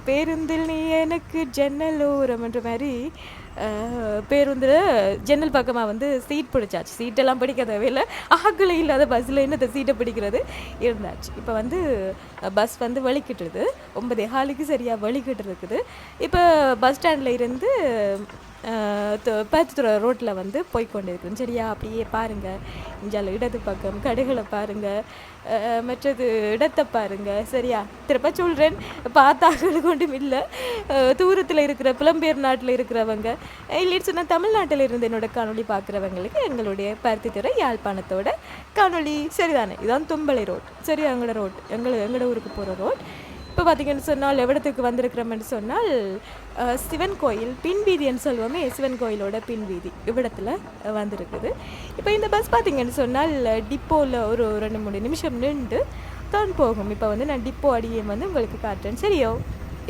பேருந்தில் நீ எனக்கு ஜன்னல் ஓரம் என்ற மாதிரி பேருந்தில் ஜன்னல் பக்கமாக வந்து சீட் பிடிச்சாச்சு. சீட்டெல்லாம் பிடிக்க தேவையில்லை, ஆக்களை இல்லாத பஸ்ஸில் என்னத்தை சீட்டை பிடிக்கிறது இருந்தாச்சு. இப்போ வந்து பஸ் வந்து வலிக்கிட்டுருது, 9:15க்கு சரியாக வலிக்கிட்டு இருக்குது. இப்போ பஸ் ஸ்டாண்டில் இருந்து பருத்தித்துறை ரோட்டில் வந்து போய்கொண்டிருக்கிறேன். சரியா, அப்படியே பாருங்கள், இஞ்சால இடது பக்கம் கடைகளை பாருங்கள், மற்றது இடத்தை பாருங்கள். சரியா, திருப்ப சொல்கிறேன், பார்த்தாக்கள் கொண்டும் இல்லை, தூரத்தில் இருக்கிற புலம்பெயர் நாட்டில் இருக்கிறவங்க இல்லைன்னு சொன்னால் தமிழ்நாட்டில் இருந்து என்னோட காணொலி பார்க்குறவங்களுக்கு எங்களுடைய பருத்தித்துறை யாழ்ப்பாணத்தோட காணொலி. சரிதானே, இதுதான் தும்பளை ரோட். சரியா, எங்களோட ரோட், எங்களோட ஊருக்கு போகிற ரோட். இப்போ பார்த்திங்கன்னு சொன்னால் எவ்வளோத்துக்கு வந்திருக்கிறோம்னு சொன்னால் சிவன் கோயில் பின்வீதின்னு சொல்லுவோமே, சிவன் கோயிலோட பின்வீதி இவ்விடத்தில் வந்திருக்குது. இப்போ இந்த பஸ் பார்த்திங்கன்னு சொன்னால் டிப்போவில் ஒரு 2-3 நிமிஷம் நின்று தான் போகும். இப்போ வந்து நான் டிப்போ அடியை வந்து உங்களுக்கு காட்டுறேன். சரியோ?